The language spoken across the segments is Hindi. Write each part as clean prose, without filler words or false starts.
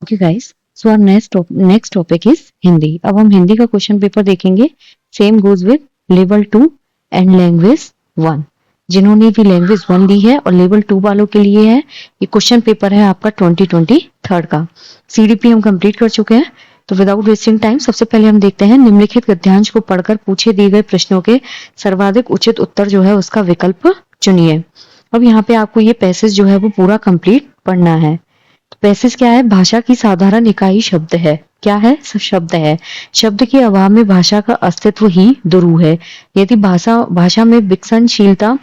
Okay guys, so our next topic is Hindi. अब हम हिंदी का क्वेश्चन पेपर देखेंगे। Same goes with level 2 and language 1। जिन्होंने भी लैंग्वेज 1 ली है और लेवल 2 वालों के लिए है, ये क्वेश्चन पेपर है आपका 2023 का। सीडीपी हम कंप्लीट कर चुके हैं। तो विदाउट वेस्टिंग टाइम सबसे पहले हम देखते हैं निम्नलिखित गद्यांश को पढ़कर पूछे दिए गए प्रश्नों के सर्वाधिक उचित उत्तर जो है उसका विकल्प चुनिए। अब यहाँ पे आपको ये पैसेज जो है वो पूरा कंप्लीट पढ़ना है। पैसेज क्या है? भाषा की साधारण इकाई शब्द है। क्या है? शब्द है। शब्द के अभाव में भाषा का अस्तित्व ही दुरूह है। यदि भाषा में विकसनशीलता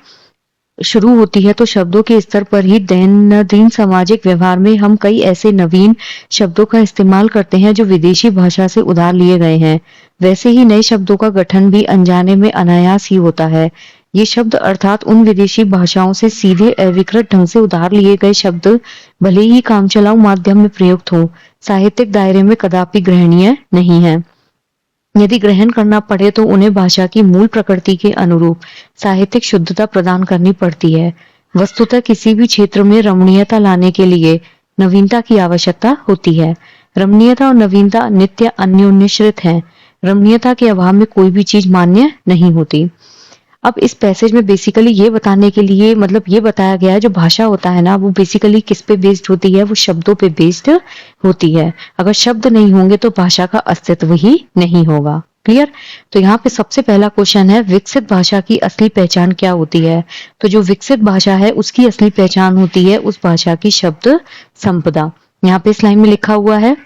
शुरू होती है तो शब्दों के स्तर पर ही दैनंदिन सामाजिक व्यवहार में हम कई ऐसे नवीन शब्दों का इस्तेमाल करते हैं जो विदेशी भाषा से उधार लिए गए हैं। वैसे ही नए शब्दों का गठन भी अनजाने में अनायास ही होता है। ये शब्द अर्थात उन विदेशी भाषाओं से सीधे अविकृत ढंग से उधार लिए गए शब्द भले ही कामचलाऊ माध्यम में प्रयुक्त हो, साहित्यिक दायरे में कदापि ग्रहणीय नहीं है। यदि ग्रहण करना पड़े तो उन्हें भाषा की मूल प्रकृति के अनुरूप साहित्यिक शुद्धता प्रदान करनी पड़ती है। वस्तुतः किसी भी क्षेत्र में रमणीयता लाने के लिए नवीनता की आवश्यकता होती है। रमणीयता और नवीनता नित्य अन्योन्याश्रित हैं। रमणीयता के अभाव में कोई भी चीज मान्य नहीं होती। अब इस पैसेज में बेसिकली ये बताने के लिए मतलब ये बताया गया है जो भाषा होता है ना वो बेसिकली किस पे बेस्ड होती है? वो शब्दों पे बेस्ड होती है। अगर शब्द नहीं होंगे तो भाषा का अस्तित्व ही नहीं होगा। क्लियर? तो यहाँ पे सबसे पहला क्वेश्चन है विकसित भाषा की असली पहचान क्या होती है? तो जो विकसित भाषा है उसकी असली पहचान होती है उस भाषा की शब्द संपदा। यहाँ पे इस लाइन में लिखा हुआ है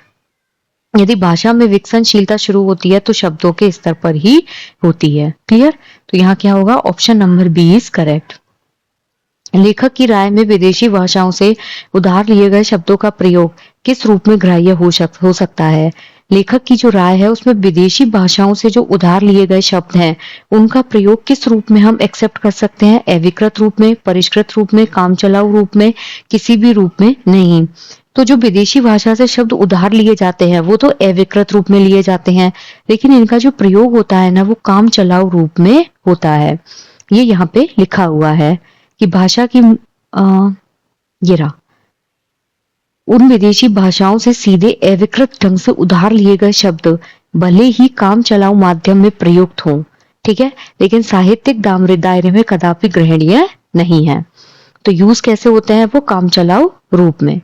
यदि भाषा में विकसनशीलता शुरू होती है तो शब्दों के स्तर पर ही होती है। क्लियर? तो यहाँ क्या होगा? Option number B is correct. लेखक की राय में विदेशी भाषाओं से उधार लिए गए शब्दों का प्रयोग किस रूप में ग्राह्य हो सकता है? लेखक की जो राय है उसमें विदेशी भाषाओं से जो उधार लिए गए शब्द हैं उनका प्रयोग किस रूप में हम एक्सेप्ट कर सकते हैं? अविकृत रूप में, परिष्कृत रूप में, कामचलाऊ रूप में, किसी भी रूप में नहीं। तो जो विदेशी भाषा से शब्द उधार लिए जाते हैं वो तो अविकृत रूप में लिए जाते हैं, लेकिन इनका जो प्रयोग होता है ना वो काम चलाऊ रूप में होता है। ये यहाँ पे लिखा हुआ है कि भाषा की ये रहा उन विदेशी भाषाओं से सीधे अविकृत ढंग से उधार लिए गए शब्द भले ही काम चलाऊ माध्यम में प्रयुक्त हों, ठीक है, लेकिन साहित्यिक दायरे में कदापि ग्रहणीय नहीं है। तो यूज कैसे होते हैं? वो काम चलाऊ रूप में।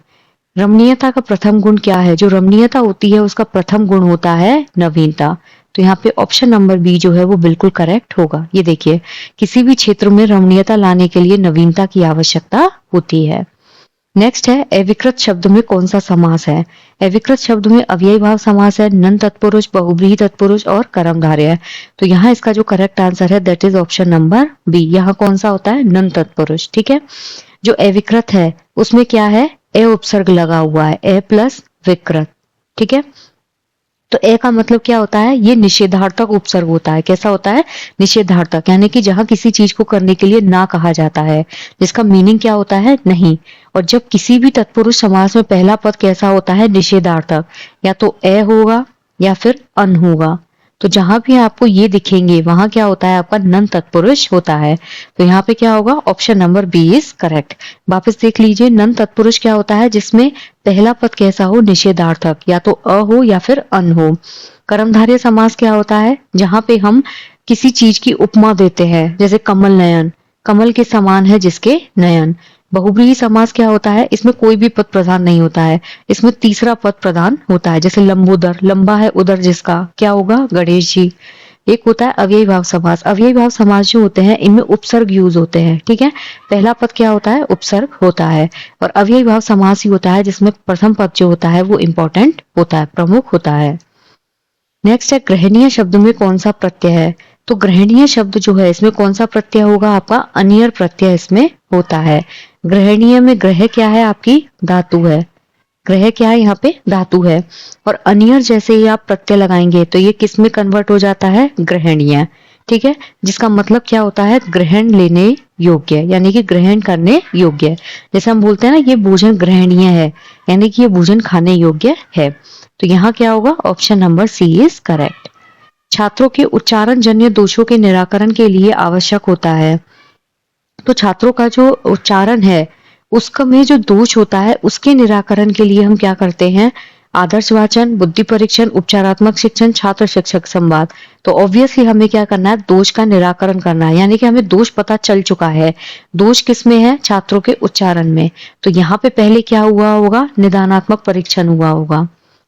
रमणीयता का प्रथम गुण क्या है? जो रमणीयता होती है उसका प्रथम गुण होता है नवीनता। तो यहाँ पे ऑप्शन नंबर बी जो है वो बिल्कुल करेक्ट होगा। ये देखिए किसी भी क्षेत्र में रमणीयता लाने के लिए नवीनता की आवश्यकता होती है। नेक्स्ट है अविकृत शब्द में कौन सा समास है? अविकृत शब्द में अव्ययी भाव समास है, नन तत्पुरुष, बहुव्रीहि तत्पुरुष और कर्मधारय है। तो यहाँ इसका जो करेक्ट आंसर है that is option number B. यहाँ कौन सा होता है? नन तत्पुरुष। ठीक है। जो अविकृत है उसमें क्या है? ए उपसर्ग लगा हुआ है, ए प्लस विकृत। ठीक है। तो ए का मतलब क्या होता है? ये निषेधार्थक उपसर्ग होता है। कैसा होता है? निषेधार्थक, यानी कि जहां किसी चीज को करने के लिए ना कहा जाता है, जिसका मीनिंग क्या होता है? नहीं। और जब किसी भी तत्पुरुष समास में पहला पद कैसा होता है? निषेधार्थक, या तो ए होगा या फिर अन होगा। तो जहां भी आपको ये दिखेंगे वहां क्या होता है? आपका नन तत्पुरुष होता है। तो यहाँ पे क्या होगा? Option number B is correct. वापस देख लीजिए, नन तत्पुरुष क्या होता है? जिसमें पहला पद कैसा हो? निषेधार्थक, या तो अ हो या फिर अन हो। कर्मधारय समास क्या होता है? जहां पे हम किसी चीज की उपमा देते हैं, जैसे कमल नयन, कमल के समान है जिसके नयन। बहुव्रीहि समास क्या होता है? इसमें कोई भी पद प्रधान नहीं होता है, इसमें तीसरा पद प्रधान होता है। जैसे लंबोदर, लंबा है उदर जिसका, क्या होगा? गणेश जी। एक होता है अव्ययी भाव समास। अव्ययी भाव समास जो होते हैं इनमें उपसर्ग यूज होते हैं। ठीक है। पहला पद क्या होता है? उपसर्ग होता है। और अव्ययी भाव समास ही होता है जिसमें प्रथम पद जो होता है वो इंपॉर्टेंट होता है, प्रमुख होता है। नेक्स्ट है ग्रहणीय शब्द में कौन सा प्रत्यय है? तो ग्रहणीय शब्द जो है इसमें कौन सा प्रत्यय होगा? आपका अनियर प्रत्यय इसमें होता है। ग्रहणीय में ग्रह क्या है? आपकी धातु है। ग्रह क्या है? यहाँ पे धातु है। और अनियर जैसे ही आप प्रत्यय लगाएंगे तो ये किस में कन्वर्ट हो जाता है? ग्रहणीय। ठीक है। जिसका मतलब क्या होता है? ग्रहण लेने योग्य, यानी कि ग्रहण करने योग्य। जैसे हम बोलते हैं ना ये भोजन ग्रहणीय है, यानी कि ये भोजन खाने योग्य है। तो यहाँ क्या होगा? Option number C is correct. छात्रों के उच्चारण जन्य दोषों के निराकरण के लिए आवश्यक होता है। तो छात्रों का जो उच्चारण है उसका में जो दोष होता है उसके निराकरण के लिए हम क्या करते हैं? आदर्श वाचन, बुद्धि परीक्षण, उपचारात्मक शिक्षण, छात्र शिक्षक संवाद। तो ऑब्वियसली हमें क्या करना है, दोष का निराकरण करना है, यानी कि हमें दोष पता चल चुका है। दोष किस में है, छात्रों के उच्चारण में। तो यहाँ पे पहले क्या हुआ होगा, निदानात्मक परीक्षण हुआ होगा।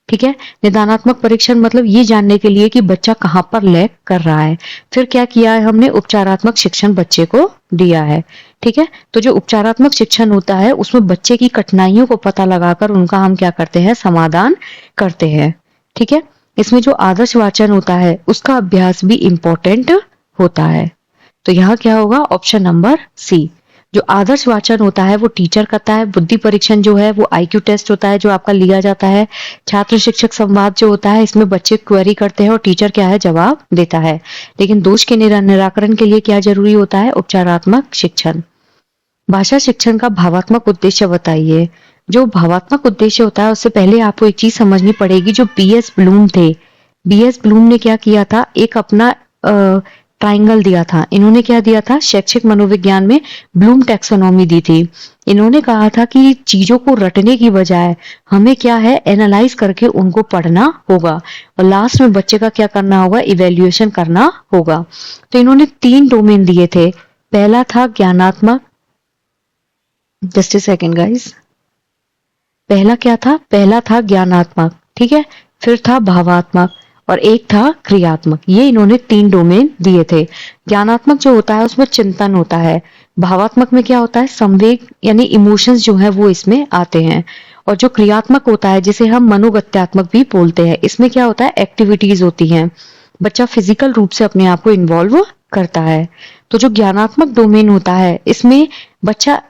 ठीक है, निदानात्मक परीक्षण मतलब ये जानने के लिए कि बच्चा कहाँ पर लैग कर रहा है। फिर क्या किया है हमने, उपचारात्मक शिक्षण बच्चे को दिया है। ठीक है, तो जो उपचारात्मक शिक्षण होता है उसमें बच्चे की कठिनाइयों को पता लगाकर उनका हम क्या करते हैं, समाधान करते हैं। ठीक है, इसमें जो आदर्श वाचन होता है उसका अभ्यास भी इंपॉर्टेंट होता है। तो यहाँ क्या होगा, ऑप्शन नंबर सी। जो आदर्श वाचन होता है वो टीचर करता है, बुद्धि परीक्षण जो है वो आईक्यू टेस्ट होता है जो आपका लिया जाता है, छात्र शिक्षक संवाद जो होता है इसमें बच्चे क्वेरी करते हैं और टीचर क्या है, जवाब देता है। लेकिन दोष के निराकरण के लिए क्या जरूरी होता है, उपचारात्मक शिक्षण। भाषा शिक्षण का भावात्मक उद्देश्य बताइए। जो भावात्मक उद्देश्य होता है उससे पहले आपको एक चीज समझनी पड़ेगी। जो बीएस ब्लूम थे, बीएस ब्लूम ने क्या किया था, एक अपना ट्राइंगल दिया था। इन्होंने क्या दिया था, शैक्षिक मनोविज्ञान में ब्लूम टैक्सोनॉमी दी थी। इन्होंने कहा था कि चीजों को रटने की बजाय हमें क्या है, एनालाइज करके उनको पढ़ना होगा और लास्ट में बच्चे का क्या करना होगा, इवेल्युएशन करना होगा। तो इन्होंने 3 डोमेन दिए थे। पहला था ज्ञानात्मक, जस्ट ए सेकेंड गाइस, पहला क्या था, पहला था ज्ञानात्मक। ठीक है, फिर था भावात्मक और एक था क्रियात्मक। ये इन्होंने 3 डोमेन दिए थे। ज्ञानात्मक जो होता है उसमें चिंतन होता है, भावात्मक में क्या होता है, संवेग यानी इमोशंस जो है वो इसमें आते हैं, और जो क्रियात्मक होता है जिसे हम मनोगत्यात्मक भी बोलते हैं, इसमें क्या होता है, एक्टिविटीज होती हैं, बच्चा फिजिकल रूप से अपने आप को इन्वॉल्व करता है। तो जो ज्ञानात्मक डोमेन होता है इसमें बच्चा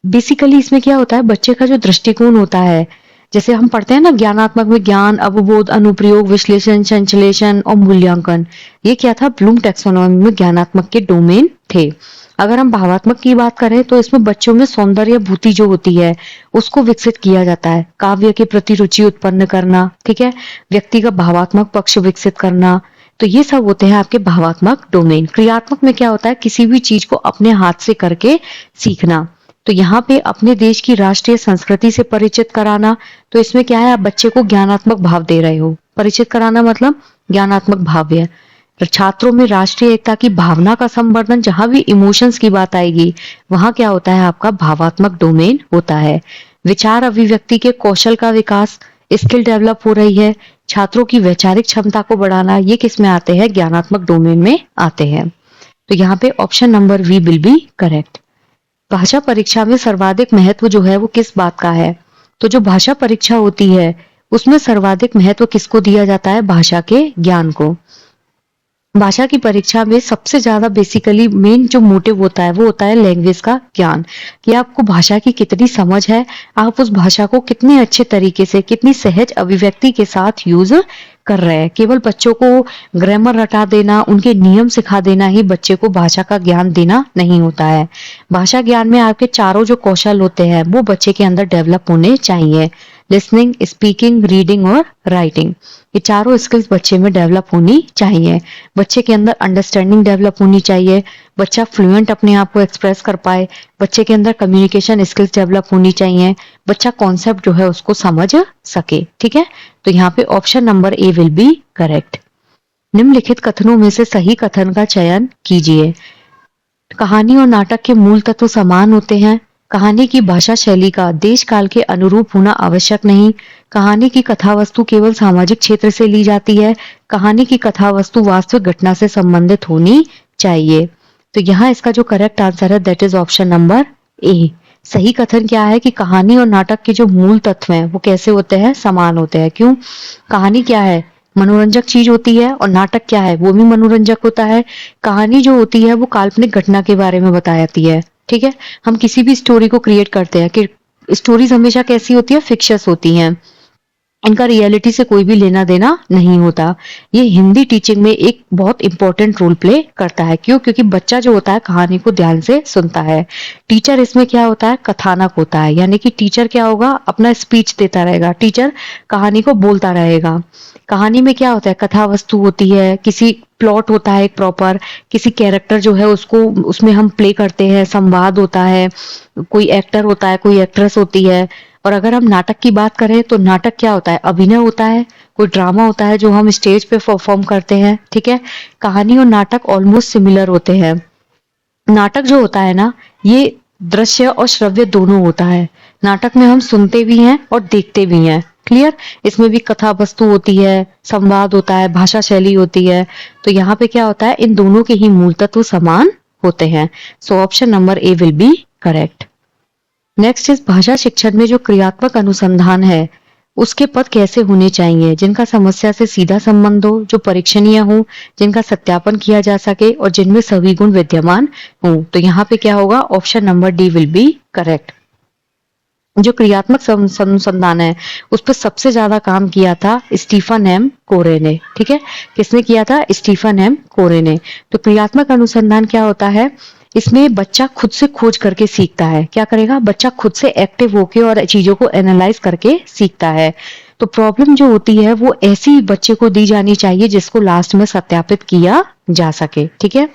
बेसिकली, इसमें क्या होता है, बच्चे का जो दृष्टिकोण होता है, जैसे हम पढ़ते हैं ना ज्ञानात्मक में, ज्ञान, अवबोध, अनुप्रयोग, विश्लेषण, संश्लेषण और मूल्यांकन, ये क्या था, ब्लूम टैक्सोनॉमी में ज्ञानात्मक के डोमेन थे। अगर हम भावात्मक की बात करें तो इसमें बच्चों में सौंदर्य भूति जो होती है उसको विकसित किया जाता है, काव्य के प्रति रुचि उत्पन्न करना, ठीक है, व्यक्ति का भावात्मक पक्ष विकसित करना। तो ये सब होते हैं आपके भावात्मक डोमेन। क्रियात्मक में क्या होता है, किसी भी चीज को अपने हाथ से करके सीखना। तो यहाँ पे अपने देश की राष्ट्रीय संस्कृति से परिचित कराना, तो इसमें क्या है, आप बच्चे को ज्ञानात्मक भाव दे रहे हो। परिचित कराना मतलब ज्ञानात्मक भाव है। तो छात्रों में राष्ट्रीय एकता की भावना का संवर्धन, जहां भी इमोशंस की बात आएगी वहां क्या होता है, आपका भावात्मक डोमेन होता है। विचार अभिव्यक्ति के कौशल का विकास, स्किल डेवलप हो रही है, छात्रों की वैचारिक क्षमता को बढ़ाना, ये किस में आते हैं, ज्ञानात्मक डोमेन में आते हैं। तो यहाँ पे option number we will be correct. भाषा परीक्षा में सर्वाधिक महत्व जो है वो किस बात का है, तो जो भाषा परीक्षा होती है उसमें सर्वाधिक महत्व किसको दिया जाता है, भाषा के ज्ञान को। भाषा की परीक्षा में सबसे ज्यादा बेसिकली मेन जो मोटिव होता है वो होता है लैंग्वेज का ज्ञान, कि आपको भाषा की कितनी समझ है, आप उस भाषा को कितने अच्छे तरीके से, कितनी सहज अभिव्यक्ति के साथ यूज कर रहे हैं। केवल बच्चों को ग्रामर रटा देना, उनके नियम सिखा देना ही बच्चे को भाषा का ज्ञान देना नहीं होता है। भाषा ज्ञान में आपके चारों जो कौशल होते हैं वो बच्चे के अंदर डेवलप होने चाहिए, लिसनिंग, स्पीकिंग, रीडिंग और राइटिंग। ये चारों स्किल्स बच्चे में डेवलप होनी चाहिए। बच्चे के अंदर अंडरस्टैंडिंग डेवलप होनी चाहिए, बच्चा फ्लुएंट अपने आप को एक्सप्रेस कर पाए, बच्चे के अंदर कम्युनिकेशन स्किल्स डेवलप होनी चाहिए, बच्चा कॉन्सेप्ट जो है उसको समझ सके। ठीक है, तो यहाँ पे option number A will be correct. निम्नलिखित कथनों में से सही कथन का चयन कीजिए। कहानी और नाटक के मूल तत्व समान होते हैं। कहानी की भाषा शैली का देश काल के अनुरूप होना आवश्यक नहीं। कहानी की कथा वस्तु केवल सामाजिक क्षेत्र से ली जाती है। कहानी की कथा वस्तु वास्तविक घटना से संबंधित होनी चाहिए। तो यहाँ इसका जो करेक्ट आंसर है that is option number A. सही कथन क्या है कि कहानी और नाटक के जो मूल तत्व हैं वो कैसे होते हैं, समान होते हैं। क्यों, कहानी क्या है, मनोरंजक चीज होती है, और नाटक क्या है, वो भी मनोरंजक होता है। कहानी जो होती है वो काल्पनिक घटना के बारे में बताती है। ठीक है, हम किसी भी स्टोरी को क्रिएट करते हैं कि स्टोरीज हमेशा कैसी होती है, फिक्शस होती हैं, इनका रियलिटी से कोई भी लेना देना नहीं होता। ये हिंदी टीचिंग में एक बहुत इंपॉर्टेंट रोल प्ले करता है। क्यों, क्योंकि बच्चा जो होता है कहानी को ध्यान से सुनता है। टीचर इसमें क्या होता है, कथानक होता है, यानी कि टीचर क्या होगा, अपना स्पीच देता रहेगा, टीचर कहानी को बोलता रहेगा। कहानी में क्या होता है, कथा वस्तु होती है, किसी प्लॉट होता है एक प्रॉपर, किसी कैरेक्टर जो है उसको उसमें हम प्ले करते हैं, संवाद होता है, कोई एक्टर होता है, कोई एक्ट्रेस होती है, और अगर हम नाटक की बात करें तो नाटक क्या होता है, अभिनय होता है, कोई ड्रामा होता है जो हम स्टेज पे परफॉर्म करते हैं, ठीक है। कहानी और नाटक ऑलमोस्ट सिमिलर होते हैं। नाटक जो होता है ना, ये दृश्य और श्रव्य दोनों होता है। नाटक में हम सुनते भी हैं और देखते भी हैं, क्लियर। इसमें भी कथा वस्तु होती है, संवाद होता है, भाषा शैली होती है। तो यहाँ पे क्या होता है, इन दोनों के ही मूल तत्व समान होते हैं। सो option number A will be correct. Next इस भाषा शिक्षण में जो क्रियात्मक अनुसंधान है उसके पद कैसे होने चाहिए, जिनका समस्या से सीधा संबंध हो, जो परीक्षणीय हो, जिनका सत्यापन किया जा सके और जिनमें सभी गुण विद्यमान हो। तो यहाँ पे क्या होगा, option number D will be correct. जो क्रियात्मक अनुसंधान है उस पर सबसे ज्यादा काम किया था स्टीफन एम कोरे ने, ठीक है। किसने किया था, स्टीफन एम कोरे ने। तो क्रियात्मक अनुसंधान क्या होता है, इसमें बच्चा खुद से खोज करके सीखता है। क्या करेगा, बच्चा खुद से एक्टिव होके और चीजों को एनालाइज करके सीखता है। तो प्रॉब्लम जो होती है वो ऐसी बच्चे को दी जानी चाहिए जिसको लास्ट में सत्यापित किया जा सके, ठीक है।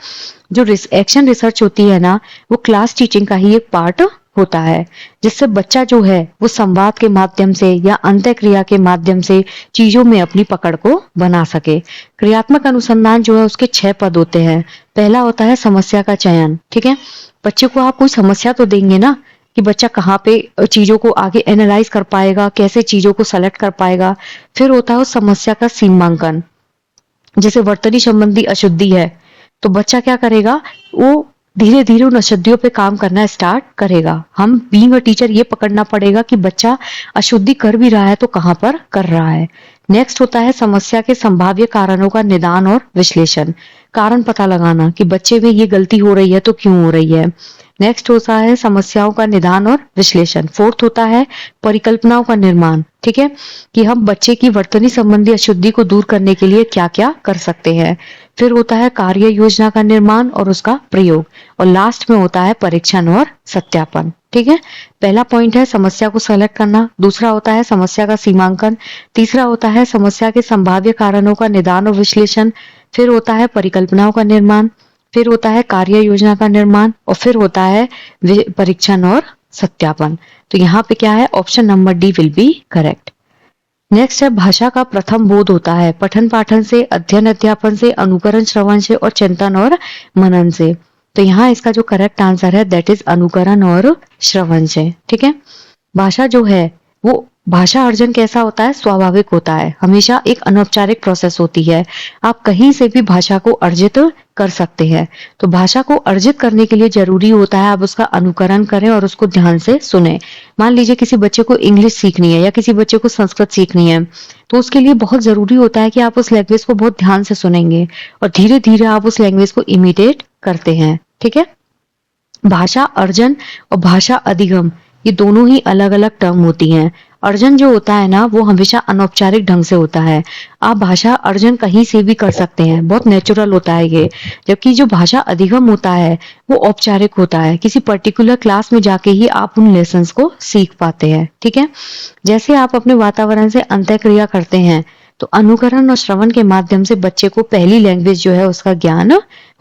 जो एक्शन रिसर्च होती है ना, वो क्लास टीचिंग का ही एक पार्ट होता है, जिससे बच्चा जो है वो संवाद के माध्यम से या अंतःक्रिया के माध्यम से चीजों में अपनी पकड़ को बना सके। क्रियात्मक अनुसंधान जो है उसके 6 पद होते हैं। पहला होता है समस्या का चयन, ठीक है। बच्चे को आप कोई समस्या तो देंगे ना, कि बच्चा कहाँ पे चीजों को आगे एनालाइज कर पाएगा, कैसे चीजों को सेलेक्ट कर पाएगा। फिर होता है उस समस्या का सीमांकन। जैसे वर्तनी संबंधी अशुद्धि है तो बच्चा क्या करेगा, वो धीरे धीरे उन अशुद्धियों पे काम करना स्टार्ट करेगा। हम बीइंग अ टीचर ये पकड़ना पड़ेगा कि बच्चा अशुद्धि कर भी रहा है तो कहाँ पर कर रहा है। नेक्स्ट होता है समस्या के संभाव्य कारणों का निदान और विश्लेषण। कारण पता लगाना कि बच्चे में ये गलती हो रही है तो क्यों हो रही है। नेक्स्ट होता है समस्याओं का निदान और विश्लेषण। फोर्थ होता है परिकल्पनाओं का निर्माण, ठीक है, कि हम बच्चे की वर्तनी संबंधी अशुद्धि को दूर करने के लिए क्या क्या कर सकते हैं। फिर होता है कार्य योजना का निर्माण और उसका प्रयोग। और लास्ट में होता है परीक्षण और सत्यापन, ठीक है। पहला पॉइंट है समस्या को सेलेक्ट करना, दूसरा होता है समस्या का सीमांकन, तीसरा होता है समस्या के संभाव्य कारणों का निदान और विश्लेषण, फिर होता है परिकल्पनाओं का निर्माण, फिर होता है कार्य योजना का निर्माण और फिर होता है परीक्षण और सत्यापन। तो यहाँ पे क्या है, option number D will be correct. Next है भाषा का प्रथम बोध होता है पठन पाठन से, अध्ययन अध्यापन से, अनुकरण श्रवण से और चिंतन और मनन से। तो यहाँ इसका जो करेक्ट आंसर है दैट इज अनुकरण और श्रवण से, ठीक है। भाषा जो है वो भाषा अर्जन कैसा होता है, स्वाभाविक होता है, हमेशा एक अनौपचारिक प्रोसेस होती है। आप कहीं से भी भाषा को अर्जित कर सकते हैं। तो भाषा को अर्जित करने के लिए जरूरी होता है आप उसका अनुकरण करें और उसको ध्यान से सुने। मान लीजिए किसी बच्चे को इंग्लिश सीखनी है या किसी बच्चे को संस्कृत सीखनी है, तो उसके लिए बहुत जरूरी होता है कि आप उस लैंग्वेज को बहुत ध्यान से सुनेंगे और धीरे धीरे आप उस लैंग्वेज को इमिटेट करते हैं, ठीक है। भाषा अर्जन और भाषा अधिगम ये दोनों ही अलग अलग टर्म होती हैं। अर्जन जो होता है ना वो हमेशा अनौपचारिक ढंग से होता है। आप भाषा अर्जन कहीं से भी कर सकते हैं, बहुत नेचुरल होता है ये। जबकि जो भाषा अधिगम होता है वो औपचारिक होता है, किसी पर्टिकुलर क्लास में जाके ही आप उन लेसन्स को सीख पाते हैं, ठीक है। जैसे आप अपने वातावरण से अंतःक्रिया करते हैं तो अनुकरण और श्रवण के माध्यम से बच्चे को पहली लैंग्वेज जो है उसका ज्ञान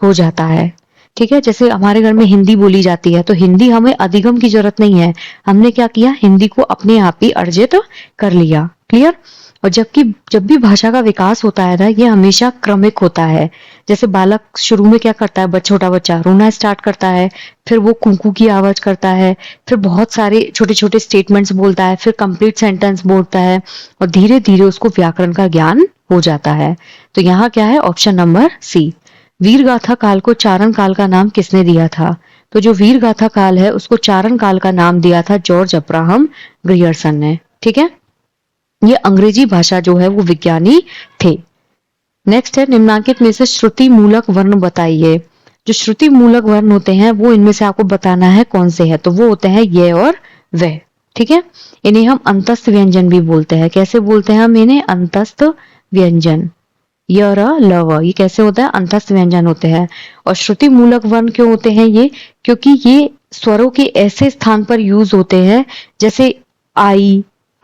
हो जाता है, ठीक है। जैसे हमारे घर में हिंदी बोली जाती है तो हिंदी हमें अधिगम की जरूरत नहीं है, हमने क्या किया, हिंदी को अपने आप ही अर्जित कर लिया, क्लियर। और जब भी भाषा का विकास होता है ना ये हमेशा क्रमिक होता है। जैसे बालक शुरू में क्या करता है, छोटा बच्चा रोना स्टार्ट करता है, फिर वो कुंकू की आवाज करता है, फिर बहुत सारे छोटे छोटे स्टेटमेंट्स बोलता है, फिर कंप्लीट सेंटेंस बोलता है और धीरे धीरे उसको व्याकरण का ज्ञान हो जाता है। तो यहाँ क्या है, ऑप्शन नंबर सी। वीर गाथा काल को चारण काल का नाम किसने दिया था। तो जो वीर गाथा काल है उसको चारण काल का नाम दिया था जॉर्ज अब्राहम ग्रियर्सन ने, ठीक है। ये अंग्रेजी भाषा जो है वो विज्ञानी थे। नेक्स्ट है निम्नांकित में से श्रुति मूलक वर्ण बताइए। जो श्रुति मूलक वर्ण होते हैं वो इनमें से आपको बताना है कौन से है, तो वो होते हैं ये और वह, ठीक है। इन्हें हम अंतस्थ व्यंजन भी बोलते हैं। कैसे बोलते हैं हम इन्हें, अंतस्थ व्यंजन। य र ल व ये कैसे होता है, अंतस्थ व्यंजन होते हैं। और श्रुति मूलक वर्ण क्यों होते हैं ये, क्योंकि ये स्वरों के ऐसे स्थान पर यूज होते हैं जैसे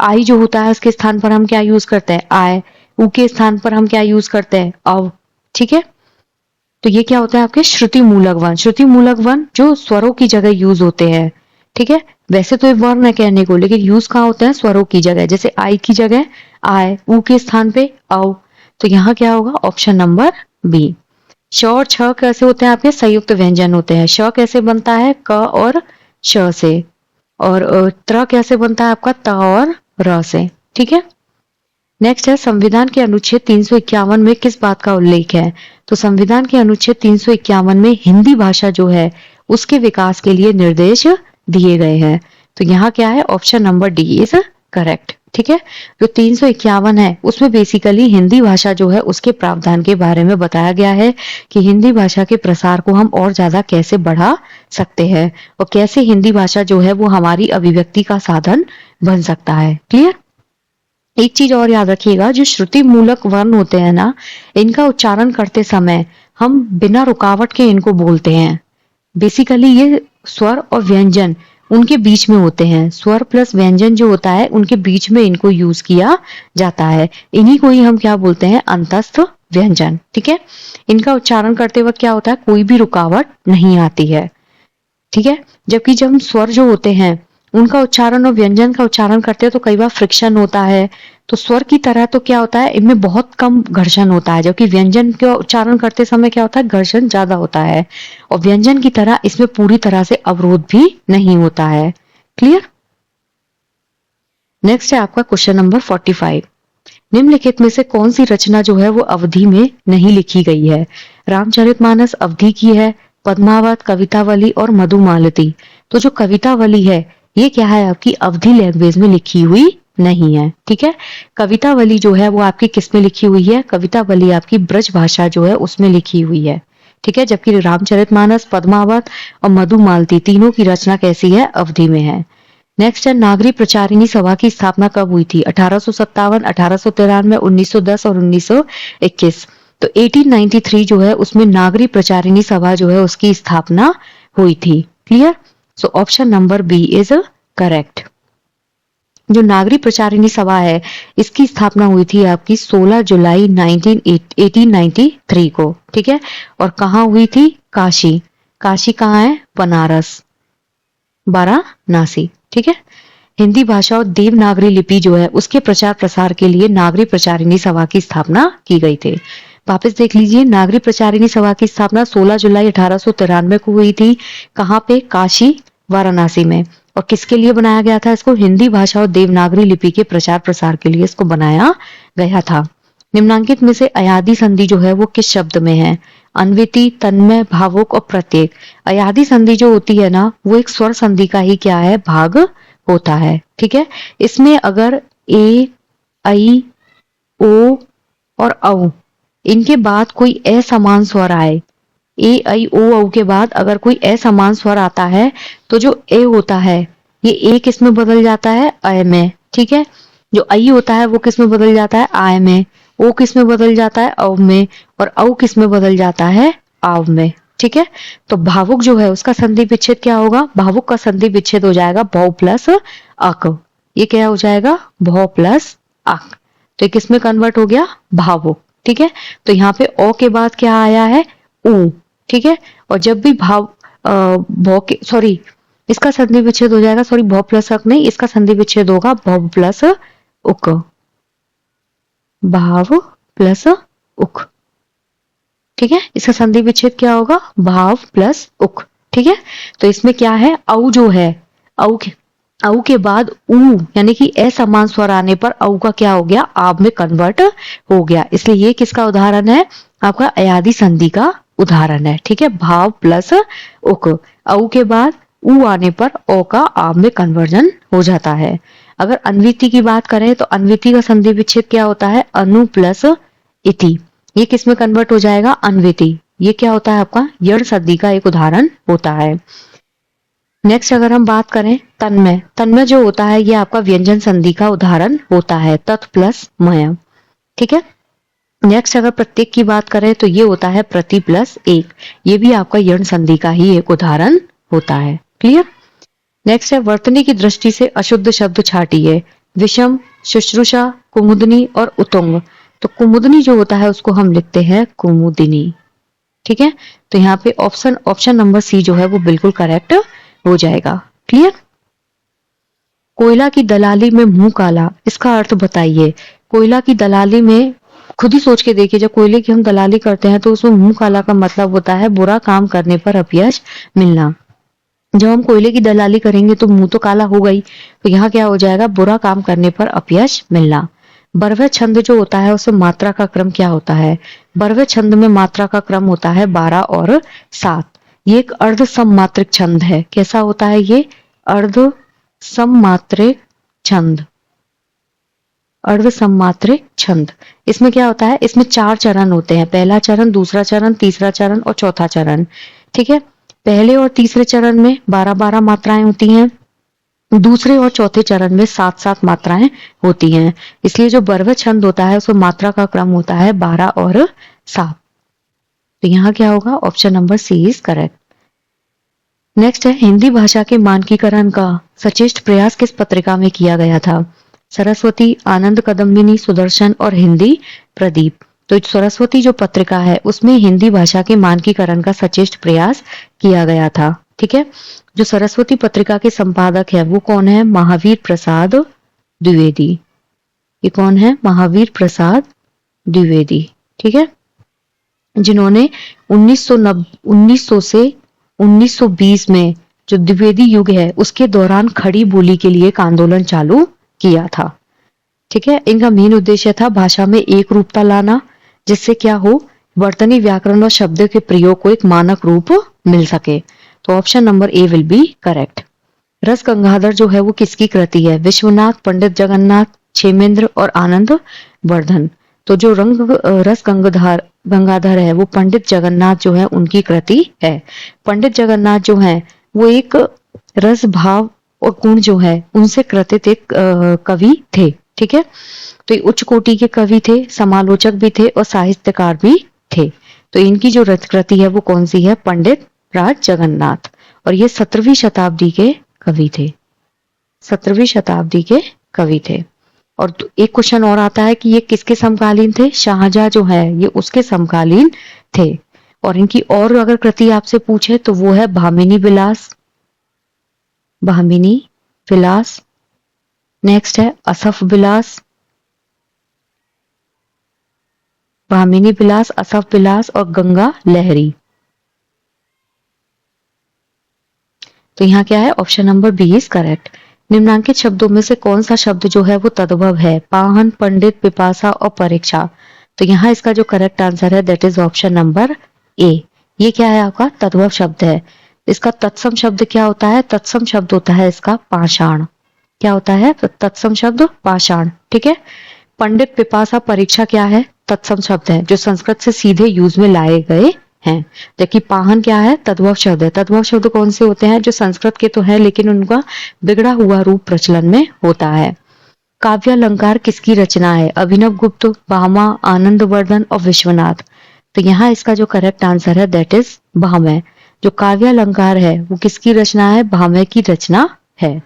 आई जो होता है उसके स्थान पर हम क्या यूज करते हैं, आय। ऊ के स्थान पर हम क्या यूज करते हैं, अव, ठीक है। तो ये क्या होता है आपके श्रुति मूलक वर्ण। श्रुति मूलक वर्ण जो स्वरों की जगह यूज होते हैं, ठीक है। वैसे तो ये वर्ण है कहने को, लेकिन यूज कहाँ होते हैं, स्वरों की जगह, जैसे आई की जगह आय, ऊ के स्थान पे औ। तो यहाँ क्या होगा, ऑप्शन नंबर बी। श और छ कैसे होते हैं आपके, संयुक्त व्यंजन होते हैं। श कैसे बनता है, क और श से, और त्र कैसे बनता है आपका, त और र से। ठीक है। नेक्स्ट है, संविधान के अनुच्छेद 351 में किस बात का उल्लेख है। तो संविधान के अनुच्छेद 351 में हिंदी भाषा जो है उसके विकास के लिए निर्देश दिए गए हैं। तो यहाँ क्या है, option number D is correct. ठीक है। जो 351 है उसमें बेसिकली हिंदी भाषा जो है उसके प्रावधान के बारे में बताया गया है कि हिंदी भाषा के प्रसार को हम और ज्यादा कैसे बढ़ा सकते हैं और कैसे हिंदी भाषा जो है वो हमारी अभिव्यक्ति का साधन बन सकता है। क्लियर। एक चीज और याद रखिएगा, जो श्रुति मूलक वर्ण होते हैं ना, इनका उच्चारण करते समय हम बिना रुकावट के इनको बोलते हैं। बेसिकली ये स्वर और व्यंजन उनके बीच में होते हैं, स्वर प्लस व्यंजन जो होता है उनके बीच में इनको यूज किया जाता है। इन्हीं को ही हम क्या बोलते हैं, अंतस्थ व्यंजन। ठीक है। इनका उच्चारण करते वक्त क्या होता है, कोई भी रुकावट नहीं आती है। ठीक है। जबकि जब हम स्वर जो होते हैं उनका उच्चारण और व्यंजन का उच्चारण करते हैं तो कई बार फ्रिक्शन होता है। तो स्वर की तरह तो क्या होता है, इनमें बहुत कम घर्षण होता है, जबकि व्यंजन का उच्चारण करते समय क्या होता है, घर्षण ज्यादा होता है। और व्यंजन की तरह इसमें पूरी तरह से अवरोध भी नहीं होता है। क्लियर। नेक्स्ट है आपका क्वेश्चन नंबर 45। निम्नलिखित में से कौन सी रचना जो है वो अवधि में नहीं लिखी गई है। रामचरितमानस अवधि की है, पद्मावत, कवितावली और मधुमालती। तो जो कवितावली है ये क्या है, आपकी अवधि लैंग्वेज में लिखी हुई नहीं है। ठीक है। कवितावली जो है वो आपकी किस में लिखी हुई है, कवितावली आपकी ब्रज भाषा जो है उसमें लिखी हुई है। ठीक है। जबकि रामचरितमानस, पद्मावत और मधुमालती तीनों की रचना कैसी है, अवधि में है। नेक्स्ट है, नागरी प्रचारिणी सभा की स्थापना कब हुई थी। 1857, 1893, 1910 और 1921। तो 1893 जो है उसमें नागरी प्रचारिणी सभा जो है उसकी स्थापना हुई थी। Clear. So option number B is correct. जो नागरी प्रचारिणी सभा है इसकी स्थापना हुई थी आपकी 16 जुलाई 1893 को। ठीक है। और कहाँ हुई थी, काशी। काशी कहाँ है, बनारस, वाराणसी। ठीक है। हिंदी भाषा और देवनागरी लिपि जो है उसके प्रचार प्रसार के लिए नागरी प्रचारिणी सभा की स्थापना की गई थी। वापस देख लीजिए, नागरी प्रचारिणी सभा की स्थापना 16 जुलाई 1893 को हुई थी। कहाँ पे, काशी, वाराणसी में। और किसके लिए बनाया गया था इसको, हिंदी भाषा और देवनागरी लिपि के प्रचार प्रसार के लिए इसको बनाया गया था। निम्नांकित में से अयादी संधि जो है वो किस शब्द में है। अन्विति, तन्मय, भावुक और प्रत्येक। अयादी संधि जो होती है ना वो एक स्वर संधि का ही क्या है, भाग होता है। ठीक है। इसमें अगर ए, आई, ओ और औ इनके बाद कोई असमान स्वर आए, ए, आई, ओ, औ के बाद अगर कोई असमान स्वर आता है तो जो ए होता है ये ए किस में बदल जाता है, अय में। ठीक है। जो आई होता है वो किस में बदल जाता है, आय में। ओ किस में बदल जाता है, अव में। और औ किस में बदल जाता है, आव में। ठीक है। तो भावुक जो है उसका संधि विच्छेद क्या होगा, भावुक का संधि विच्छेद हो जाएगा भौ प्लस अक। ये क्या हो जाएगा, भौ प्लस अक। तो ये किस में कन्वर्ट हो गया, भावुक। ठीक है। तो यहाँ पे ओ के बाद क्या आया है, ऊ। ठीक है। और जब भी भौ के, सॉरी इसका संधि विच्छेद हो जाएगा, सॉरी भौ प्लस अक नहीं, इसका संधि विच्छेद होगा भौ प्लस उक, भाव प्लस उक। ठीक है। इसका संधि विच्छेद क्या होगा, भाव प्लस उक। ठीक है। तो इसमें क्या है, औ जो है, औ के बाद ऊ यानी कि असमान स्वर आने पर औ का क्या हो गया, आब में कन्वर्ट हो गया। इसलिए ये किसका उदाहरण है, आपका अयादी संधि का उदाहरण है। ठीक है। भाव प्लस उक, औ के बाद ऊ आने पर ओ का आब में कन्वर्जन हो जाता है। अगर अन्विति की बात करें तो अन्विति का संधि विच्छेद क्या होता है, अनु प्लस इति। ये किस में कन्वर्ट हो जाएगा, अन्विति। ये क्या होता है आपका, यण संधि का एक उदाहरण होता है। नेक्स्ट अगर हम बात करें तन्मय, तन्मय जो होता है ये आपका व्यंजन संधि का उदाहरण होता है, तत् प्लस मय। ठीक है। नेक्स्ट अगर प्रत्येक की बात करें तो ये होता है प्रति प्लस एक। ये भी आपका यण संधि का ही एक उदाहरण होता है। क्लियर। नेक्स्ट है, वर्तनी की दृष्टि से अशुद्ध शब्द छाटिए। विषम, शुश्रूषा, कुमुदनी और उतुंग। तो कुमुदनी जो होता है उसको हम लिखते हैं कुमुदिनी। ठीक है। तो यहाँ पे ऑप्शन नंबर सी जो है वो बिल्कुल करेक्ट हो जाएगा। क्लियर। कोयला की दलाली में मुंह काला, इसका अर्थ बताइए। कोयला की दलाली में, खुद ही सोच के देखिए, जब कोयले की हम दलाली करते हैं तो उसमें मुंह काला का मतलब होता है बुरा काम करने पर अपयश मिलना। जब हम कोयले की दलाली करेंगे तो मुंह तो काला होगा ही, तो यहाँ क्या हो जाएगा, बुरा काम करने पर अपयश मिलना। बरवे छंद जो होता है उसमें मात्रा का क्रम क्या होता है? बरवे छंद में मात्रा का क्रम होता है 12 और 7। ये एक अर्ध सममात्रिक छंद है। कैसा होता है ये? अर्ध सममात्रिक छंद। अर्ध सममात्रिक छंद। इसमें क्या होता है, इसमें 4 चरण होते हैं, पहला चरण, दूसरा चरण, तीसरा चरण और चौथा चरण। ठीक है, पहले और तीसरे चरण में 12-12 मात्राएं होती हैं, दूसरे और चौथे चरण में 7-7 मात्राएं होती हैं। इसलिए जो बरवे छंद होता है उसमें मात्रा का क्रम होता है 12 और 7। तो यहाँ क्या होगा, option number C is correct. Next है, हिंदी भाषा के मानकीकरण का सचेष्ट प्रयास किस पत्रिका में किया गया था? सरस्वती, आनंद कदम्बिनी, सुदर्शन और हिंदी प्रदीप। तो सरस्वती जो पत्रिका है उसमें हिंदी भाषा के मानकीकरण का सचेष्ट प्रयास किया गया था। ठीक है, जो सरस्वती पत्रिका के संपादक है वो कौन है? महावीर प्रसाद द्विवेदी। ये कौन है? महावीर प्रसाद द्विवेदी। ठीक है, जिन्होंने 1900 से 1920 में जो द्विवेदी युग है उसके दौरान खड़ी बोली के लिए एक आंदोलन चालू किया था। ठीक है, इनका मेन उद्देश्य था भाषा में एक रूपता लाना, जिससे क्या हो, वर्तनी व्याकरण और शब्द के प्रयोग को एक मानक रूप मिल सके। तो option number A will be correct. रस गंगाधर जो है वो किसकी कृति है? विश्वनाथ, पंडित जगन्नाथ, क्षेमेंद्र और आनंद वर्धन। तो जो रस गंगाधर है वो पंडित जगन्नाथ जो है उनकी कृति है। पंडित जगन्नाथ जो है वो एक रस भाव और गुण जो है उनसे कृतित एक कवि थे। ठीक है, तो ये उच्च कोटि के कवि थे, समालोचक भी थे और साहित्यकार भी थे। तो इनकी जो कृति है वो कौन सी है? पंडित राज जगन्नाथ। और ये 17वीं शताब्दी के कवि थे, 17वीं शताब्दी के कवि थे। और एक क्वेश्चन और आता है कि ये किसके समकालीन थे? शाहजहां जो है ये उसके समकालीन थे। और इनकी और अगर कृति आपसे पूछे तो वो है भामिनी विलास, भामिनी विलास। नेक्स्ट है असफ विलास, भामिनी विलास, असफ विलास और गंगा लहरी। तो यहाँ क्या है? Option number B is correct. निम्नांकित शब्दों में से कौन सा शब्द जो है वो तद्भव है? पाहन, पंडित, पिपासा और परीक्षा। तो यहाँ इसका जो करेक्ट आंसर है that is option number A. ये क्या है? आपका तद्भव शब्द है। इसका तत्सम शब्द क्या होता है? तत्सम शब्द होता है इसका पाषाण। क्या होता है? तत्सम शब्द पाषाण। ठीक है, पंडित, पिपासा, परीक्षा क्या है? तत्सम शब्द है जो संस्कृत से सीधे यूज में लाए गए हैं। जबकि पाहन क्या है? तद्भव शब्द है। तद्भव शब्द कौन से होते हैं? जो संस्कृत के तो है लेकिन उनका बिगड़ा हुआ रूप प्रचलन में होता है। काव्यालंकार किसकी रचना है? अभिनव गुप्त, भामा, आनंदवर्धन और विश्वनाथ। तो यहाँ इसका जो करेक्ट आंसर है दैट इज भामह। जो काव्यालंकार है वो किसकी रचना है? भामह की रचना है।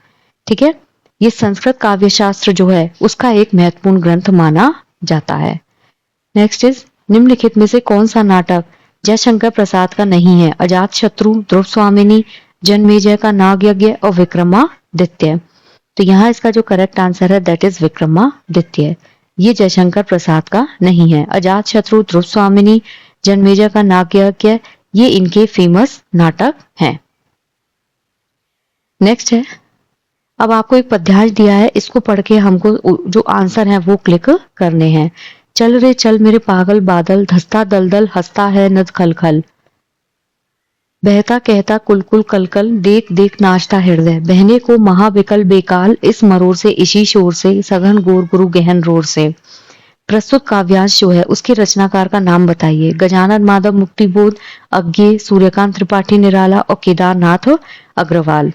ठीक है, ये संस्कृत काव्य शास्त्र जो है उसका एक महत्वपूर्ण ग्रंथ माना जाता है। नेक्स्ट इज, निम्नलिखित में से कौन सा नाटक जयशंकर प्रसाद का नहीं है? अजात शत्रु, ध्रुव स्वामिनी, जन्मेजय का नाग यज्ञ और विक्रमादित्य। तो यहाँ इसका जो करेक्ट आंसर है दैट इज विक्रमादित्य। ये जयशंकर प्रसाद का नहीं है। अजात शत्रु, ध्रुव स्वामिनी, जन्मेजय का नाग यज्ञ ये इनके फेमस नाटक हैं। नेक्स्ट है, अब आपको एक पद्यांश दिया है, इसको पढ़ के हमको जो आंसर है वो क्लिक करने हैं। चल रे चल मेरे पागल बादल, धसता दलदल हंसता है नद खल खल, बहता कहता कुलकुल कलकल, देख देख नाचता हृदय, बहने को महाविकल बेकाल, इस मरोड़ से इसी शोर से, सघन गोर गुरु गहन रोर से। प्रस्तुत काव्यांश जो है उसके रचनाकार का नाम बताइए। गजानन माधव मुक्तिबोध, अज्ञे, सूर्यकांत त्रिपाठी निराला और केदारनाथ अग्रवाल।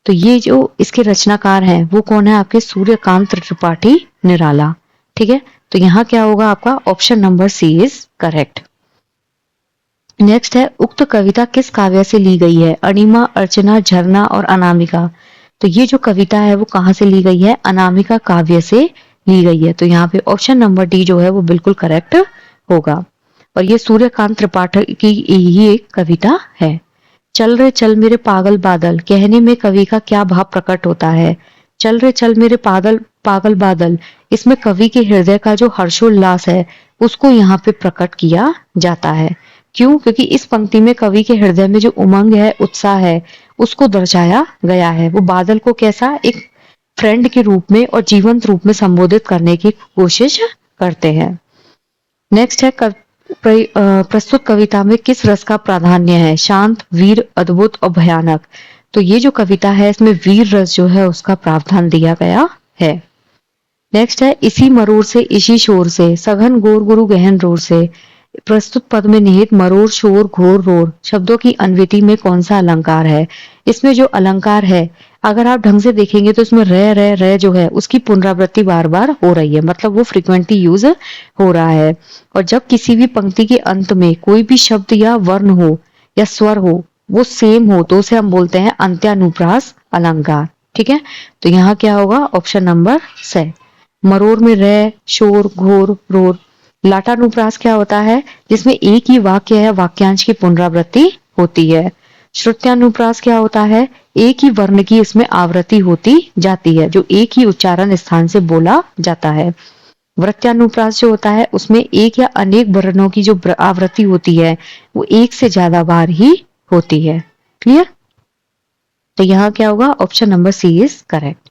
तो ये जो इसके रचनाकार हैं वो कौन है? आपके सूर्यकांत त्रिपाठी निराला। ठीक है, तो यहाँ क्या होगा आपका? Option number C is correct. Next है, उक्त कविता किस काव्य से ली गई है? अणिमा, अर्चना, झरना और अनामिका। तो ये जो कविता है वो कहाँ से ली गई है? अनामिका काव्य से ली गई है। तो यहाँ पे ऑप्शन नंबर डी जो है वो बिल्कुल करेक्ट होगा। और ये सूर्यकांत त्रिपाठी की ही एक कविता है। चल रे चल मेरे पागल बादल कहने में कवि का क्या भाव प्रकट होता है? चल रे चल मेरे पागल पागल बादल, इसमें कवि के हृदय का जो हर्षोल्लास है उसको यहाँ पे प्रकट किया जाता है। क्यों? क्योंकि इस पंक्ति में कवि के हृदय में जो उमंग है, उत्साह है, उसको दर्शाया गया है। वो बादल को कैसा एक फ्रेंड के रूप में और जीवंत रूप में संबोधित करने की कोशिश करते हैं। नेक्स्ट है प्रस्तुत कविता में किस रस का प्राधान्य है? शांत, वीर, अद्भुत और भयानक। तो ये जो कविता है इसमें वीर रस जो है उसका प्रावधान दिया गया है। नेक्स्ट है इसी मरोड़ से इसी शोर से, सघन गोर गुरु गहन रोर से। प्रस्तुत पद में निहित मरोड़, शोर, घोर, रोर शब्दों की अन्विति में कौन सा अलंकार है? इसमें जो अलंकार है अगर आप ढंग से देखेंगे तो इसमें रे जो है उसकी पुनरावृत्ति बार बार हो रही है, मतलब वो फ्रीक्वेंटली यूज हो रहा है। और जब किसी भी पंक्ति के अंत में कोई भी शब्द या वर्ण हो या स्वर हो वो सेम हो तो उसे हम बोलते हैं अंत्यानुप्रास अलंकार। ठीक है, तो यहाँ क्या होगा? ऑप्शन नंबर से। मरोड़ में रे, शोर, घोर, रोर। लाटानुप्रास क्या होता है? जिसमें एक ही वाक्य या वाक्यांश की पुनरावृत्ति होती है। श्रुत्यानुप्रास क्या होता है? एक ही वर्ण की इसमें आवृत्ति होती जाती है, जो एक ही उच्चारण स्थान से बोला जाता है। वृत्यानुप्रास जो होता है उसमें एक या अनेक वर्णों की जो आवृत्ति होती है वो एक से ज्यादा बार ही होती है। क्लियर? तो यहाँ क्या होगा? Option number C is correct.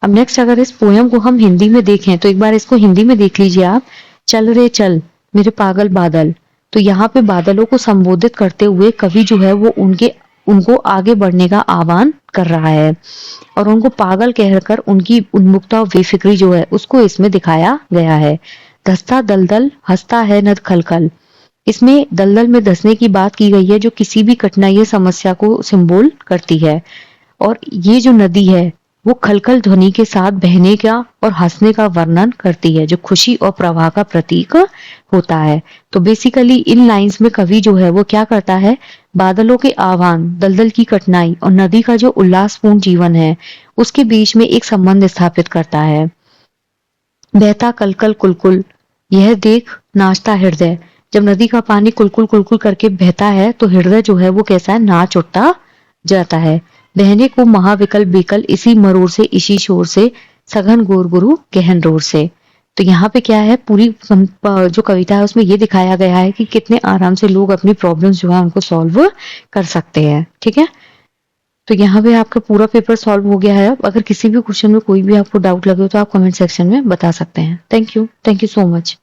अब नेक्स्ट अगर इस पोयम को हम हिंदी में देखें तो एक बार इसको हिंदी में देख लीजिए आप। चल रे चल मेरे पागल बादल। तो यहाँ पे बादलों को संबोधित करते हुए कवि जो है वो उनको आगे बढ़ने का आह्वान कर रहा है और उनको पागल कहकर उनकी उन्मुखता और बेफिक्री जो है उसको इसमें दिखाया गया है। धसता दलदल हंसता है नद खलखल। इसमें दलदल में धंसने की बात की गई है जो किसी भी कठिनाई या समस्या को सिंबल करती है। और ये जो नदी है वो खलखल ध्वनि के साथ बहने का और हंसने का वर्णन करती है जो खुशी और प्रवाह का प्रतीक होता है। तो बेसिकली इन लाइंस में कवि जो है वो क्या करता है? बादलों के आह्वान, दलदल की कठिनाई और नदी का जो उल्लासपूर्ण जीवन है उसके बीच में एक संबंध स्थापित करता है। बहता कलकल कुलकुल, यह देख नाचता हृदय। जब नदी का पानी कुलकुल कुलकुल करके बहता है तो हृदय जो है वो कैसा है? नाच उठता जाता है। बहने को महाविकल बेकल, इसी मरोड़ से इसी शोर से, सघन गोर गुरु गहन रोर से। तो यहाँ पे क्या है? पूरी जो कविता है उसमें ये दिखाया गया है कि कितने आराम से लोग अपनी प्रॉब्लम्स जो है उनको सॉल्व कर सकते हैं। ठीक है, तो यहाँ पे आपका पूरा पेपर सॉल्व हो गया है। अब अगर किसी भी क्वेश्चन में कोई भी आपको डाउट लगे तो आप कमेंट सेक्शन में बता सकते हैं। Thank you so much.